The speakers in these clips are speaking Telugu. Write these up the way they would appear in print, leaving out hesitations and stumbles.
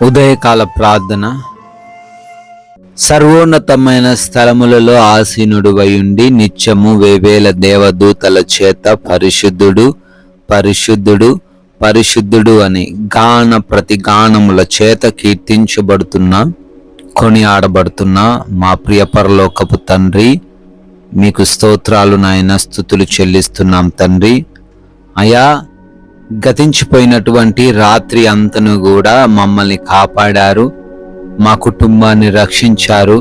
ఉదయకాల ప్రార్థన. సర్వోన్నతమైన స్థలములలో ఆసీనుడువై ఉండి నిత్యము వేవేల దేవదూతల చేత పరిశుద్ధుడు పరిశుద్ధుడు పరిశుద్ధుడు అని గాన ప్రతిగానముల చేత కీర్తించబడుతున్న కొనియాడబడుతున్న మా ప్రియ పరలోకపు తండ్రి, మీకు స్తోత్రాలు నాయన, స్తుతులు చెల్లిస్తున్నాం తండ్రి. అయా, గతించిపోయినటువంటి రాత్రి అంతను కూడా మమ్మల్ని కాపాడారు, మా కుటుంబాన్ని రక్షించారు,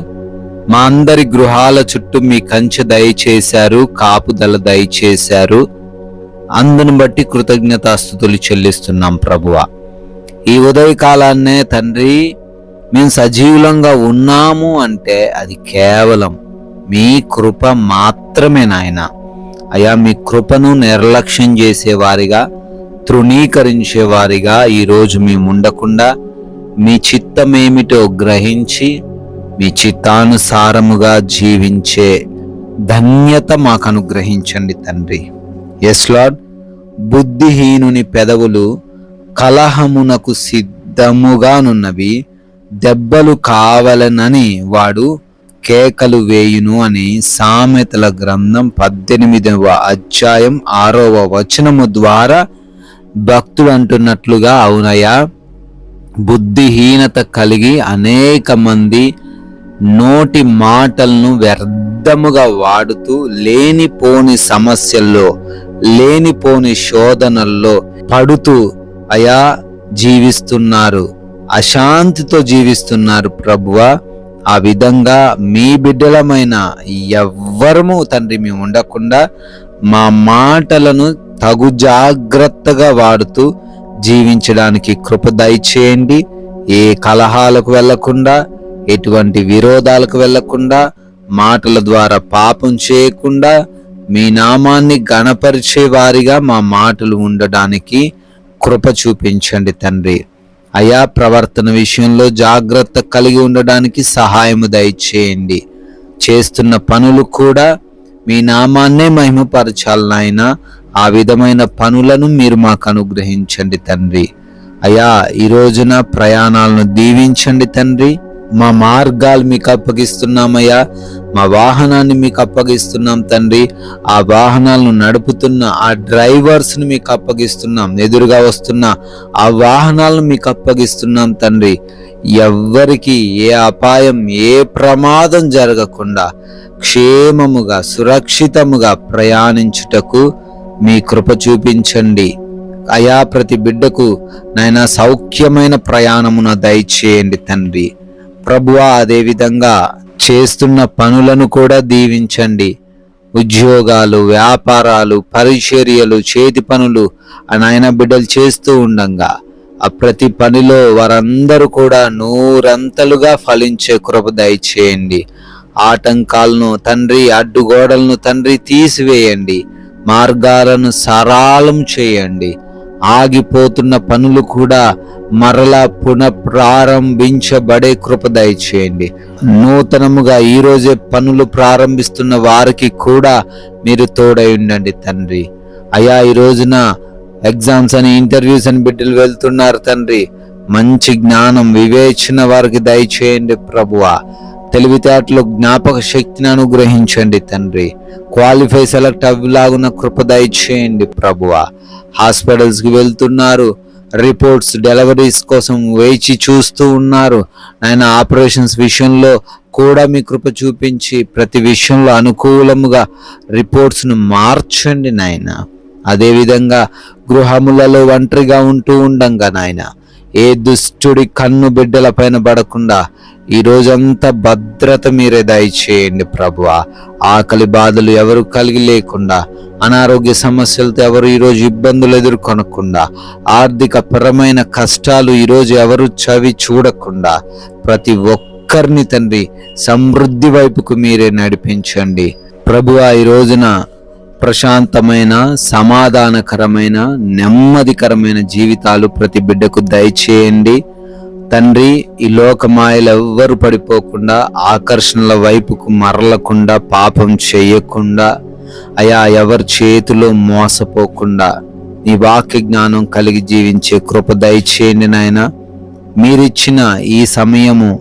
మా అందరి గృహాల చుట్టూ మీ కంచె దయచేశారు, కాపుదల దయచేశారు. అందును బట్టి కృతజ్ఞతాస్తుతులు చెల్లిస్తున్నాం ప్రభువా. ఈ ఉదయకాలాన్నే తండ్రి, మేము సజీవులంగా ఉన్నాము అంటే అది కేవలం మీ కృప మాత్రమే నాయన. అయా, మీ కృపను నిర్లక్ష్యం చేసేవారిగా, తృణీకరించేవారిగా ఈరోజు మేము ఉండకుండా మీ చిత్తమేమిటో గ్రహించి మీ చిత్తానుసారముగా జీవించే ధన్యత మాకు అనుగ్రహించండి తండ్రి. Yes lord. బుద్ధిహీనుని పెదవులు కలహమునకు సిద్ధముగానున్నవి, దెబ్బలు కావలనని వాడు కేకలు వేయును అని సామెతల గ్రంథం 18వ అధ్యాయం 6వ వచనము ద్వారా భక్తుడు అంటున్నట్లుగా, అవునయ్యా, బుద్ధిహీనత కలిగి అనేక మంది నోటి మాటలను వ్యర్థముగా వాడుతూ లేనిపోని సమస్యల్లో, లేనిపోని శోధనల్లో పడుతూ అయా జీవిస్తున్నారు, అశాంతితో జీవిస్తున్నారు ప్రభువా. ఆ విధంగా మీ బిడ్డలమైన ఎవ్వరము తండ్రి మేము ఉండకుండా మా మాటలను తగు జాగ్రత్తగా వాడుతూ జీవించడానికి కృప దయచేయండి. ఏ కలహాలకు వెళ్లకుండా, ఎటువంటి విరోధాలకు వెళ్లకుండా, మాటల ద్వారా పాపం చేయకుండా మీ నామాన్ని గణపరిచే వారిగా మా మాటలు ఉండడానికి కృప చూపించండి తండ్రి. అయా, ప్రవర్తన విషయంలో జాగ్రత్త కలిగి ఉండడానికి సహాయము దయచేయండి. చేస్తున్న పనులు కూడా మీ నామాన్నే మహిమపరచాలి నాయన. ఆ విధమైన పనులను మీరు మాకు అనుగ్రహించండి తండ్రి. అయా, ఈ రోజున ప్రయాణాలను దీవించండి తండ్రి. మా మార్గాలు మీకు అప్పగిస్తున్నామయ్యా, మా వాహనాన్ని మీకు అప్పగిస్తున్నాం తండ్రి. ఆ వాహనాలను నడుపుతున్న ఆ డ్రైవర్స్ని మీకు అప్పగిస్తున్నాం. ఎదురుగా వస్తున్న ఆ వాహనాలను మీకు అప్పగిస్తున్నాం తండ్రి. ఎవ్వరికి ఏ అపాయం, ఏ ప్రమాదం జరగకుండా క్షేమముగా, సురక్షితముగా ప్రయాణించుటకు మీ కృప చూపించండి. అయా, ప్రతి బిడ్డకు నాయన సౌఖ్యమైన ప్రయాణమున దయచేయండి తండ్రి. ప్రభువా, అదేవిధంగా చేస్తున్న పనులను కూడా దీవించండి. ఉద్యోగాలు, వ్యాపారాలు, పరిచర్యలు, చేతి పనులు నాయన బిడ్డలు చేస్తూ ఉండంగా ఆ ప్రతి పనిలో వారందరూ కూడా నూరంతలుగా ఫలించే కృప దయచేయండి. ఆటంకాలను తండ్రి, అడ్డుగోడలను తండ్రి తీసివేయండి. మార్గాలను సరళం చేయండి. ఆగిపోతున్న పనులు కూడా మరలా పునఃప్రారంభించబడే కృప దయచేయండి. నూతనముగా ఈరోజే పనులు ప్రారంభిస్తున్న వారికి కూడా మీరు తోడై ఉండండి తండ్రి. అయా, ఈ రోజున ఎగ్జామ్స్ అని, ఇంటర్వ్యూస్ అని బిడ్డలు వెళ్తున్నారు తండ్రి. మంచి జ్ఞానం, వివేచన వారికి దయచేయండి ప్రభువా. తెలివితేటలు, జ్ఞాపక శక్తిని అనుగ్రహించండి తండ్రి. క్వాలిఫై, సెలెక్ట్ అవ్వలాగున్న కృప దయచేయండి ప్రభువా. హాస్పిటల్స్కి వెళ్తున్నారు, రిపోర్ట్స్, డెలివరీస్ కోసం వేచి చూస్తూ ఉన్నారు నాయన. ఆపరేషన్స్ విషయంలో కూడా మీ కృప చూపించి ప్రతి విషయంలో అనుకూలముగా రిపోర్ట్స్ను మార్చండి నాయన. అదేవిధంగా గృహములలో ఒంటరిగా ఉంటూ ఉండంగా నాయన, ఏ దుష్టుడి కన్ను బిడ్డల పైన పడకుండా ఈ రోజంతా భద్రత మీరే దయచేయండి ప్రభువా. ఆకలి బాధలు ఎవరు కలిగి లేకుండా, అనారోగ్య సమస్యలతో ఎవరు ఈరోజు ఇబ్బందులు ఎదుర్కొనకుండా, ఆర్థిక పరమైన కష్టాలు ఈరోజు ఎవరు చవి చూడకుండా ప్రతి ఒక్కరిని తండ్రి సమృద్ధి వైపుకు మీరే నడిపించండి ప్రభువా. ఈ రోజున ప్రశాంతమైన, సమాధానకరమైన, నెమ్మదికరమైన జీవితాలు ప్రతి బిడ్డకు దయచేయండి తండ్రి. ఈ లోకమాయలు ఎవ్వరు పడిపోకుండా, ఆకర్షణల వైపుకు మరలకుండా, పాపం చేయకుండా, అయా ఎవరి చేతిలో మోసపోకుండా నీ వాక్య జ్ఞానం కలిగి జీవించే కృప దయచేయండి నాయన. మీరిచ్చిన ఈ సమయము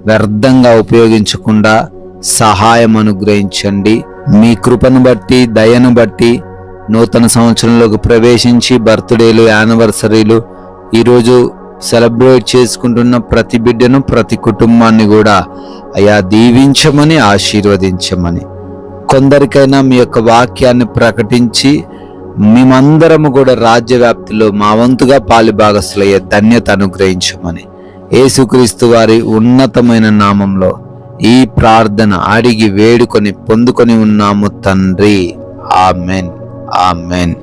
వ్యర్థంగా ఉపయోగించకుండా సహాయం అనుగ్రహించండి. మీ కృపను బట్టి, దయను బట్టి నూతన సంవత్సరంలోకి ప్రవేశించి బర్త్డేలు, యానివర్సరీలు, ఈరోజు సెలబ్రేట్ చేసుకుంటున్న ప్రతి బిడ్డను, ప్రతి కుటుంబాన్ని కూడా అయా దీవించమని, ఆశీర్వదించమని, కొందరికైనా మీ యొక్క వాక్యాన్ని ప్రకటించి మేమందరము కూడా రాజ్యవ్యాప్తిలో మా వంతుగా పాలిభాగస్తులయ్యే ధన్యత అనుగ్రహించమని యేసుక్రీస్తు వారి ఉన్నతమైన నామంలో ఈ ప్రార్థన అడిగి వేడుకొని పొందుకొని ఉన్నాము తండ్రి. Amen, amen.